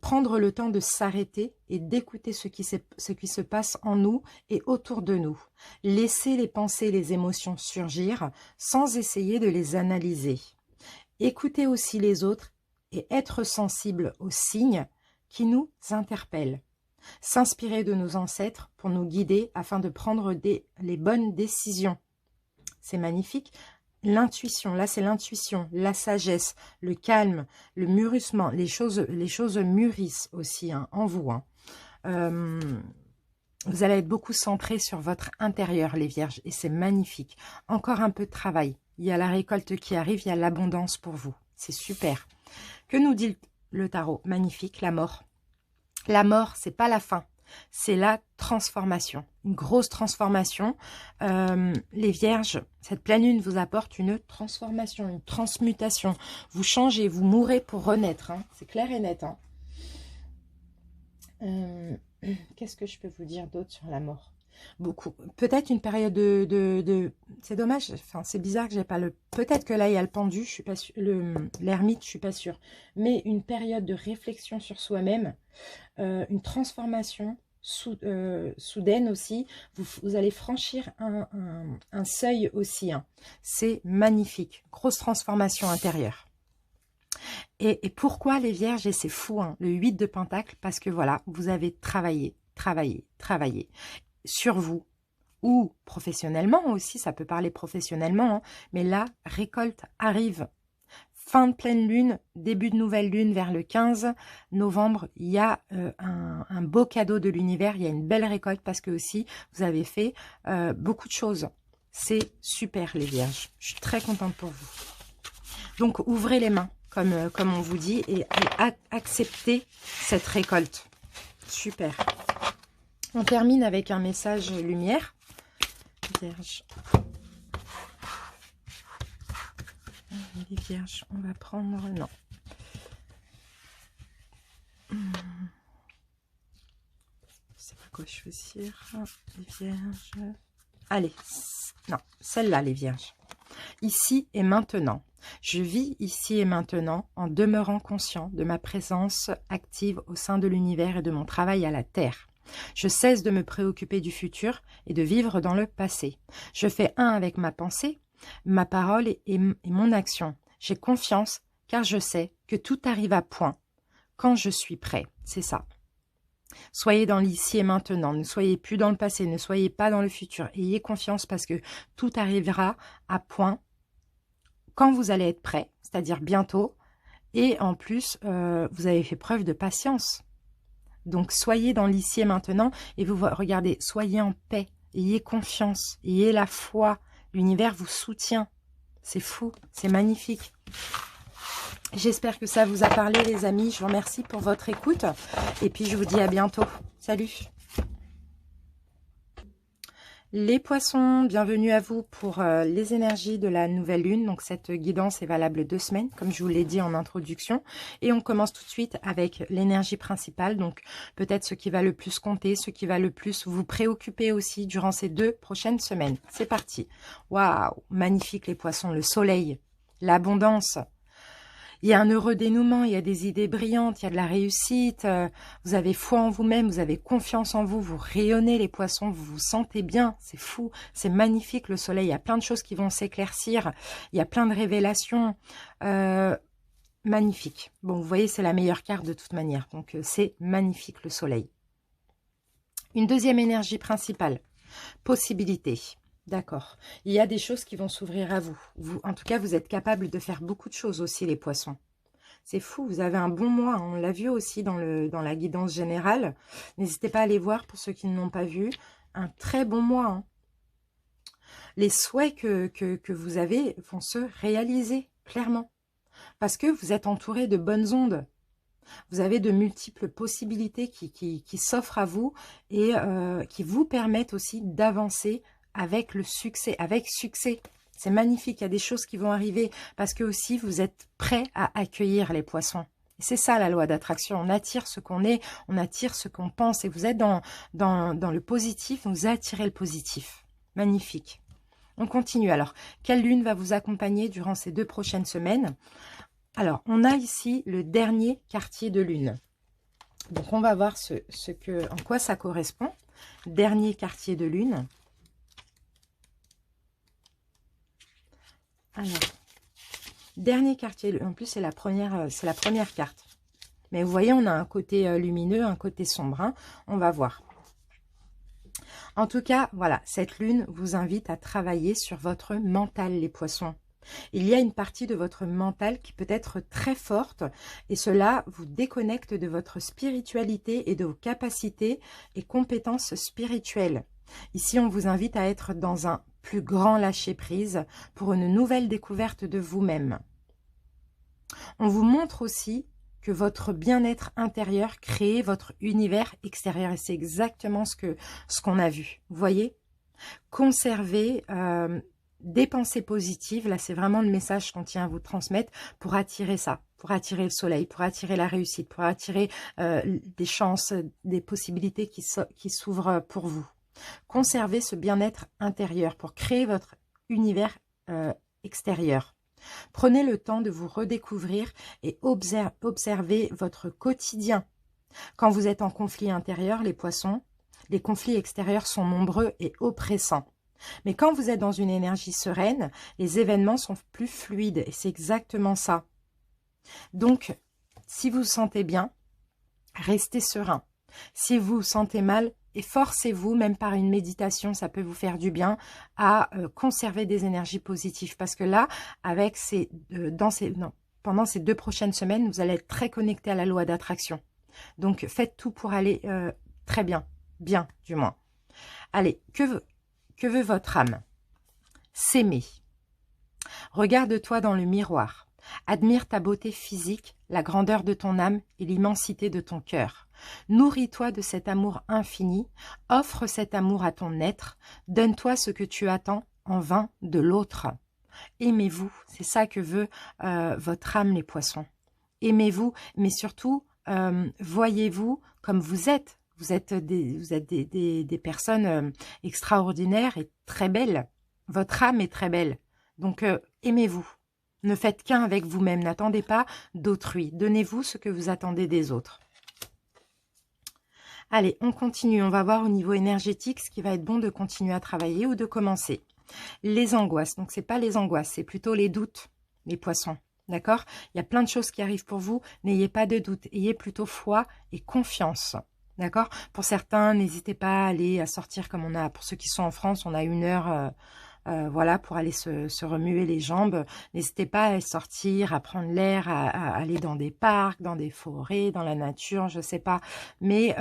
Speaker 1: Prendre le temps de s'arrêter et d'écouter ce qui se passe en nous et autour de nous. Laisser les pensées et les émotions surgir sans essayer de les analyser. Écouter aussi les autres et être sensible aux signes qui nous interpellent. S'inspirer de nos ancêtres pour nous guider afin de prendre les bonnes décisions. C'est magnifique. L'intuition, là c'est l'intuition, la sagesse, le calme, le mûrissement, les choses mûrissent aussi, hein, en vous. Hein. Vous allez être beaucoup centré sur votre intérieur, les vierges, et c'est magnifique. Encore un peu de travail. Il y a la récolte qui arrive, il y a l'abondance pour vous. C'est super. Que nous dit le tarot? Magnifique, la mort. La mort, c'est pas la fin. C'est la transformation, une grosse transformation. Les vierges, cette pleine lune vous apporte une transformation, une transmutation. Vous changez, vous mourrez pour renaître. Hein. C'est clair et net. Hein. Qu'est-ce que je peux vous dire d'autre sur la mort? Beaucoup. Peut-être une période de... C'est dommage, enfin, c'est bizarre que j'ai pas le... Peut-être que là, il y a le pendu, je suis pas sûre, l'ermite, je suis pas sûre. Mais une période de réflexion sur soi-même, une transformation soudaine aussi. Vous allez franchir un seuil aussi. Hein. C'est magnifique. Grosse transformation intérieure. Et pourquoi les vierges? Et c'est fou, hein, le 8 de Pentacle, parce que voilà, vous avez travaillé sur vous, ou professionnellement aussi, ça peut parler professionnellement, hein, mais la récolte arrive. Fin de pleine lune, début de nouvelle lune vers le 15 novembre, il y a un beau cadeau de l'univers, il y a une belle récolte parce que aussi vous avez fait beaucoup de choses. C'est super les vierges, je suis très contente pour vous. Donc ouvrez les mains, comme on vous dit, et acceptez cette récolte. Super. On termine avec un message lumière. Vierge. Les vierges, on va prendre... Non. Je sais pas quoi choisir. Les vierges. Allez. Non, celle-là, les vierges. Ici et maintenant. Je vis ici et maintenant en demeurant conscient de ma présence active au sein de l'univers et de mon travail à la Terre. Je cesse de me préoccuper du futur et de vivre dans le passé. Je fais un avec ma pensée, ma parole et mon action. J'ai confiance car je sais que tout arrive à point quand je suis prêt. C'est ça. Soyez dans l'ici et maintenant. Ne soyez plus dans le passé. Ne soyez pas dans le futur. Ayez confiance parce que tout arrivera à point quand vous allez être prêt, c'est-à-dire bientôt. Et en plus, vous avez fait preuve de patience. Donc, soyez dans l'ici et maintenant. Et vous regardez, soyez en paix. Ayez confiance. Ayez la foi. L'univers vous soutient. C'est fou. C'est magnifique. J'espère que ça vous a parlé, les amis. Je vous remercie pour votre écoute. Et puis, je vous dis à bientôt. Salut! Les poissons, bienvenue à vous pour les énergies de la nouvelle lune. Donc cette guidance est valable 2 semaines, comme je vous l'ai dit en introduction. Et on commence tout de suite avec l'énergie principale. Donc peut-être ce qui va le plus compter, ce qui va le plus vous préoccuper aussi durant ces 2 prochaines semaines. C'est parti. Waouh, magnifique les poissons, le soleil, l'abondance. Il y a un heureux dénouement, il y a des idées brillantes, il y a de la réussite, vous avez foi en vous-même, vous avez confiance en vous, vous rayonnez les poissons, vous vous sentez bien, c'est fou, c'est magnifique le soleil, il y a plein de choses qui vont s'éclaircir, il y a plein de révélations, magnifique. Bon, vous voyez, c'est la meilleure carte de toute manière, donc c'est magnifique le soleil. Une deuxième énergie principale, possibilité. D'accord. Il y a des choses qui vont s'ouvrir à vous. En tout cas, vous êtes capable de faire beaucoup de choses aussi, les poissons. C'est fou, vous avez un bon mois. On l'a vu aussi dans la guidance générale. N'hésitez pas à aller voir pour ceux qui ne l'ont pas vu. Un très bon mois. Hein. Les souhaits que vous avez vont se réaliser, clairement. Parce que vous êtes entouré de bonnes ondes. Vous avez de multiples possibilités qui s'offrent à vous et qui vous permettent aussi d'avancer avec le succès, avec succès. C'est magnifique, il y a des choses qui vont arriver parce que aussi vous êtes prêts à accueillir les poissons. C'est ça la loi d'attraction, on attire ce qu'on est, on attire ce qu'on pense et vous êtes dans le positif, vous attirez le positif. Magnifique. On continue alors. Quelle lune va vous accompagner durant ces 2 prochaines semaines? Alors, on a ici le dernier quartier de lune. Donc, on va voir en quoi ça correspond. Dernier quartier de lune. Alors, dernier quartier, en plus c'est la première carte. Mais vous voyez, on a un côté lumineux, un côté sombre. Hein. On va voir. En tout cas, voilà, cette lune vous invite à travailler sur votre mental, les poissons. Il y a une partie de votre mental qui peut être très forte et cela vous déconnecte de votre spiritualité et de vos capacités et compétences spirituelles. Ici, on vous invite à être dans un plus grand lâcher-prise pour une nouvelle découverte de vous-même. On vous montre aussi que votre bien-être intérieur crée votre univers extérieur. Et c'est exactement ce qu'on a vu. Vous voyez? Conservez des pensées positives. Là, c'est vraiment le message qu'on tient à vous transmettre pour attirer ça, pour attirer le soleil, pour attirer la réussite, pour attirer des chances, des possibilités qui s'ouvrent pour vous. Conservez ce bien-être intérieur pour créer votre univers extérieur. Prenez le temps de vous redécouvrir et observez votre quotidien. Quand vous êtes en conflit intérieur, les poissons, les conflits extérieurs sont nombreux et oppressants. Mais quand vous êtes dans une énergie sereine, les événements sont plus fluides et c'est exactement ça. Donc, si vous vous sentez bien, restez serein. Si vous vous sentez mal, efforcez-vous, même par une méditation, ça peut vous faire du bien, à conserver des énergies positives. Parce que là, avec pendant ces 2 prochaines semaines, vous allez être très connecté à la loi d'attraction. Donc, faites tout pour aller très bien. Bien, du moins. Allez, que veut votre âme? S'aimer. Regarde-toi dans le miroir. Admire ta beauté physique, la grandeur de ton âme et l'immensité de ton cœur. Nourris-toi de cet amour infini, offre cet amour à ton être, donne-toi ce que tu attends en vain de l'autre. Aimez-vous, c'est ça que veut votre âme, les poissons. Aimez-vous, mais surtout, voyez-vous comme vous êtes. Vous êtes des personnes extraordinaires et très belles. Votre âme est très belle. Donc, aimez-vous. Ne faites qu'un avec vous-même. N'attendez pas d'autrui. Donnez-vous ce que vous attendez des autres. Allez, on continue. On va voir au niveau énergétique ce qui va être bon de continuer à travailler ou de commencer. Les angoisses. Donc, ce n'est pas les angoisses, c'est plutôt les doutes, les poissons. D'accord? Il y a plein de choses qui arrivent pour vous. N'ayez pas de doute. Ayez plutôt foi et confiance. D'accord? Pour certains, n'hésitez pas à sortir comme on a, pour ceux qui sont en France, on a 1 heure voilà, pour aller se remuer les jambes. N'hésitez pas à sortir, à prendre l'air, à aller dans des parcs, dans des forêts, dans la nature, je sais pas. Mais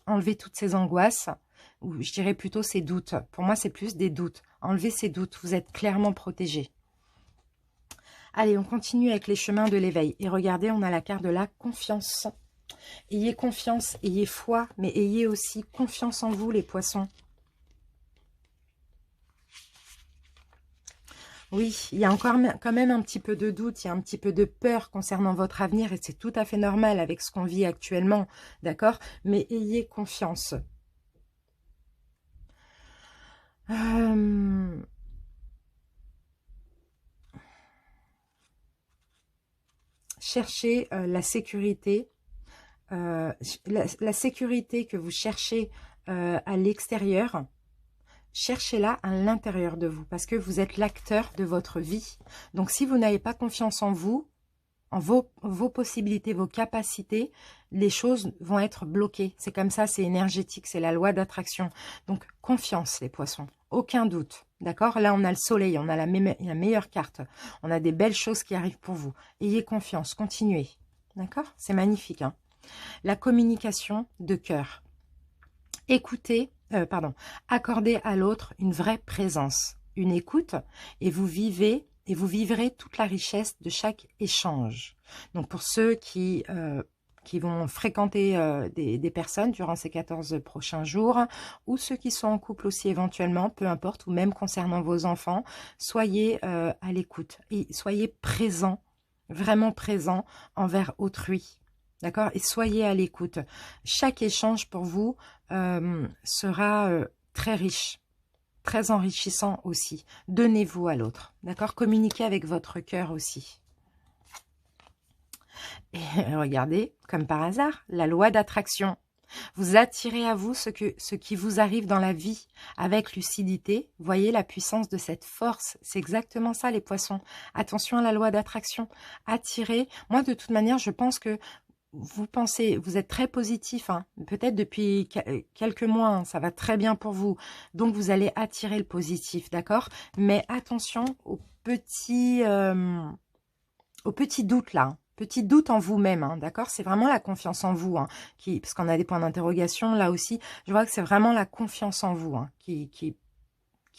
Speaker 1: enlevez toutes ces angoisses, ou je dirais plutôt ces doutes. Pour moi, c'est plus des doutes. Enlevez ces doutes, vous êtes clairement protégés. Allez, on continue avec les chemins de l'éveil. Et regardez, on a la carte de la confiance. Ayez confiance, ayez foi, mais ayez aussi confiance en vous, les poissons. Oui, il y a encore quand même un petit peu de doute, il y a un petit peu de peur concernant votre avenir, et c'est tout à fait normal avec ce qu'on vit actuellement, d'accord? Mais ayez confiance. Cherchez la sécurité. La sécurité que vous cherchez à l'extérieur, cherchez-la à l'intérieur de vous, parce que vous êtes l'acteur de votre vie. Donc, si vous n'avez pas confiance en vous, en vos possibilités, vos capacités, les choses vont être bloquées. C'est comme ça, c'est énergétique, c'est la loi d'attraction. Donc, confiance, les poissons, aucun doute. D'accord? Là, on a le soleil, on a la meilleure carte. On a des belles choses qui arrivent pour vous. Ayez confiance, continuez. D'accord? C'est magnifique, hein? La communication de cœur. Écoutez, accordez à l'autre une vraie présence, une écoute, et vous vivrez toute la richesse de chaque échange. Donc pour ceux qui vont fréquenter des personnes durant ces 14 prochains jours, ou ceux qui sont en couple aussi éventuellement, peu importe, ou même concernant vos enfants, soyez à l'écoute et soyez présents, vraiment présents envers autrui. D'accord? Et soyez à l'écoute. Chaque échange pour vous sera très riche, très enrichissant aussi. Donnez-vous à l'autre. D'accord? Communiquez avec votre cœur aussi. Et regardez, comme par hasard, la loi d'attraction. Vous attirez à vous ce qui vous arrive dans la vie avec lucidité. Voyez la puissance de cette force. C'est exactement ça, les poissons. Attention à la loi d'attraction. Attirez. Moi, de toute manière, je pense que vous êtes très positif, hein. Peut-être depuis quelques mois, hein, ça va très bien pour vous. Donc, vous allez attirer le positif, d'accord? Mais attention aux petits doutes, là. Hein. Petit doute en vous-même, hein, d'accord? C'est vraiment la confiance en vous, hein, parce qu'on a des points d'interrogation, là aussi. Je vois que c'est vraiment la confiance en vous, hein, qui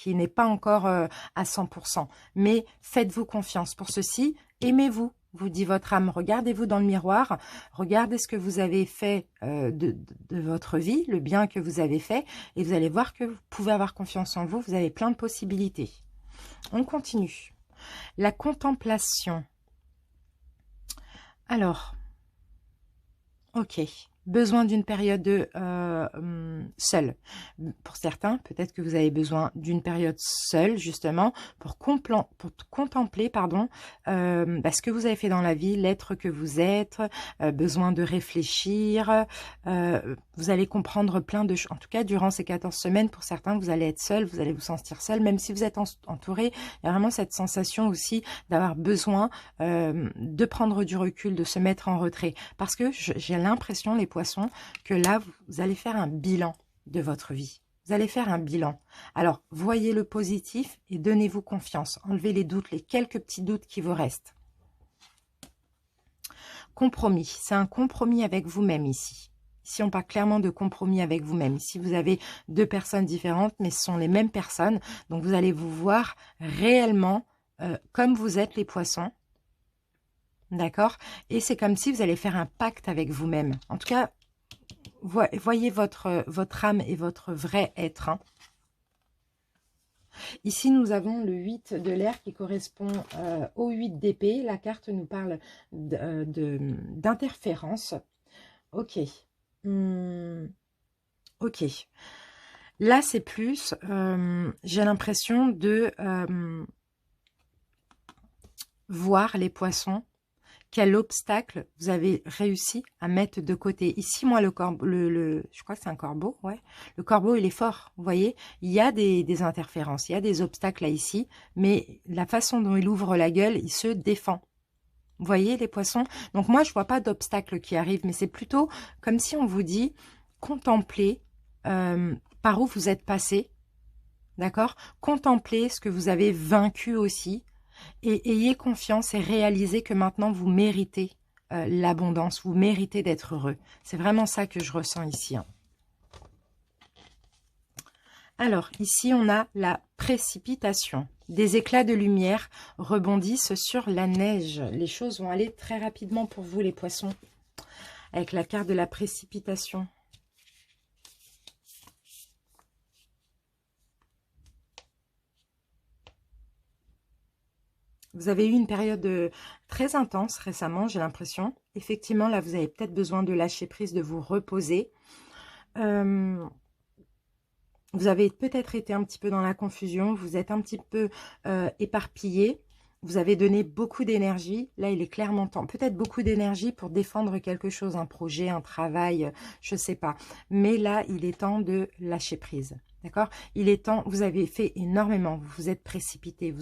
Speaker 1: n'est pas encore à 100%. Mais faites-vous confiance. Pour ceci, aimez-vous. Vous dit votre âme, regardez-vous dans le miroir, regardez ce que vous avez fait de votre vie, le bien que vous avez fait, et vous allez voir que vous pouvez avoir confiance en vous, vous avez plein de possibilités. On continue. La contemplation. Alors, ok. Besoin d'une période seule. Pour certains, peut-être que vous avez besoin d'une période seule, justement, pour contempler ce que vous avez fait dans la vie, l'être que vous êtes, besoin de réfléchir. Vous allez comprendre plein de choses. En tout cas, durant ces 14 semaines, pour certains, vous allez être seul, vous allez vous sentir seul, même si vous êtes entouré. Il y a vraiment cette sensation aussi d'avoir besoin de prendre du recul, de se mettre en retrait. Parce que j'ai l'impression, les poissons, que là, vous allez faire un bilan de votre vie. Vous allez faire un bilan. Alors, voyez le positif et donnez-vous confiance. Enlevez les doutes, les quelques petits doutes qui vous restent. Compromis. C'est un compromis avec vous-même ici. Ici, on parle clairement de compromis avec vous-même. Ici, vous avez deux personnes différentes, mais ce sont les mêmes personnes. Donc, vous allez vous voir réellement comme vous êtes, les poissons. D'accord? Et c'est comme si vous allez faire un pacte avec vous-même. En tout cas, voyez votre âme et votre vrai être. Hein. Ici, nous avons le 8 de l'air qui correspond au 8 d'épée. La carte nous parle d'interférence. Ok. Ok. Là, c'est plus, j'ai l'impression de voir les poissons. Quel obstacle vous avez réussi à mettre de côté. Ici, moi, le corbeau, je crois que c'est un corbeau, ouais. Le corbeau, il est fort, vous voyez. Il y a des interférences, il y a des obstacles là, ici, mais la façon dont il ouvre la gueule, il se défend. Vous voyez, les poissons? Donc, moi, je vois pas d'obstacles qui arrivent, mais c'est plutôt comme si on vous dit, contemplez par où vous êtes passé, d'accord? Contemplez ce que vous avez vaincu aussi et ayez confiance et réalisez que maintenant vous méritez l'abondance, vous méritez d'être heureux. C'est vraiment ça que je ressens ici, hein. Alors, ici, on a la précipitation. Des éclats de lumière rebondissent sur la neige. Les choses vont aller très rapidement pour vous, les poissons, avec la carte de la précipitation. Vous avez eu une période très intense récemment, j'ai l'impression. Effectivement, là, vous avez peut-être besoin de lâcher prise, de vous reposer. Vous avez peut-être été un petit peu dans la confusion, vous êtes un petit peu éparpillé. Vous avez donné beaucoup d'énergie. Là, il est clairement temps. Peut-être beaucoup d'énergie pour défendre quelque chose, un projet, un travail, je ne sais pas. Mais là, il est temps de lâcher prise. D'accord? Il est temps, vous avez fait énormément, vous vous êtes précipité.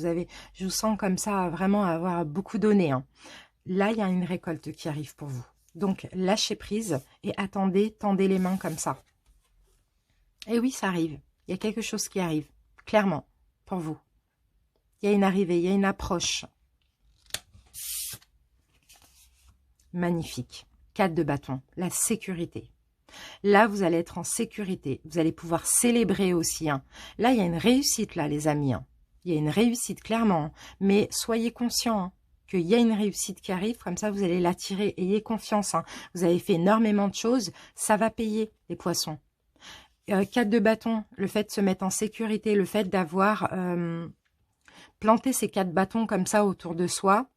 Speaker 1: Je vous sens comme ça, vraiment avoir beaucoup donné, hein. Là, il y a une récolte qui arrive pour vous. Donc, lâchez prise et attendez, tendez les mains comme ça. Et oui, ça arrive. Il y a quelque chose qui arrive, clairement, pour vous. Il y a une arrivée, il y a une approche. Magnifique. 4 de bâton, la sécurité. Là, vous allez être en sécurité. Vous allez pouvoir célébrer aussi, hein. Là, il y a une réussite, là, les amis, hein. Il y a une réussite, clairement. Mais soyez conscients, hein, qu'il y a une réussite qui arrive. Comme ça, vous allez l'attirer. Ayez confiance, hein. Vous avez fait énormément de choses. Ça va payer, les poissons. 4 de bâton, le fait de se mettre en sécurité, le fait d'avoir planté ces 4 bâtons comme ça autour de soi.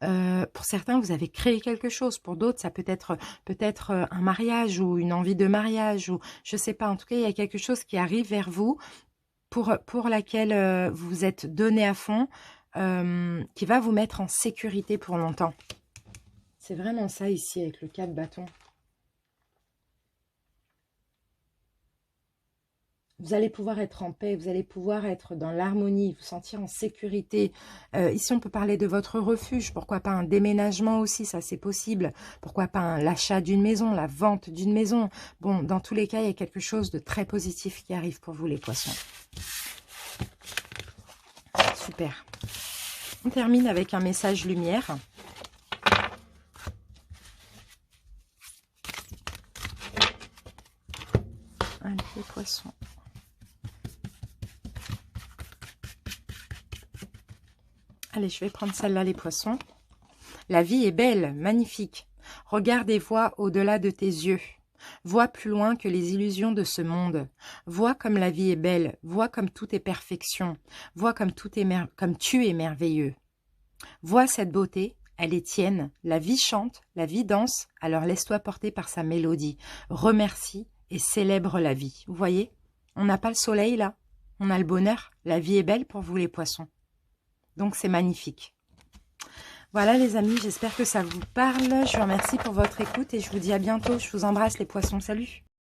Speaker 1: Pour certains, vous avez créé quelque chose. Pour d'autres, ça peut être un mariage ou une envie de mariage ou je sais pas. En tout cas, il y a quelque chose qui arrive vers vous pour laquelle vous vous êtes donné à fond, qui va vous mettre en sécurité pour longtemps. C'est vraiment ça ici avec le 4 bâtons. Vous allez pouvoir être en paix, vous allez pouvoir être dans l'harmonie, vous sentir en sécurité. Ici, on peut parler de votre refuge. Pourquoi pas un déménagement aussi, ça c'est possible. Pourquoi pas l'achat d'une maison, la vente d'une maison. Bon, dans tous les cas, il y a quelque chose de très positif qui arrive pour vous, les poissons. Super. On termine avec un message lumière. Allez, les poissons. Allez, je vais prendre celle-là, les poissons. La vie est belle, magnifique. Regarde et vois au-delà de tes yeux. Vois plus loin que les illusions de ce monde. Vois comme la vie est belle. Vois comme tout est perfection. Vois comme comme tu es merveilleux. Vois cette beauté, elle est tienne. La vie chante, la vie danse, alors laisse-toi porter par sa mélodie. Remercie et célèbre la vie. Vous voyez, on n'a pas le soleil là, on a le bonheur. La vie est belle pour vous, les poissons. Donc, c'est magnifique. Voilà, les amis, j'espère que ça vous parle. Je vous remercie pour votre écoute et je vous dis à bientôt. Je vous embrasse, les poissons. Salut!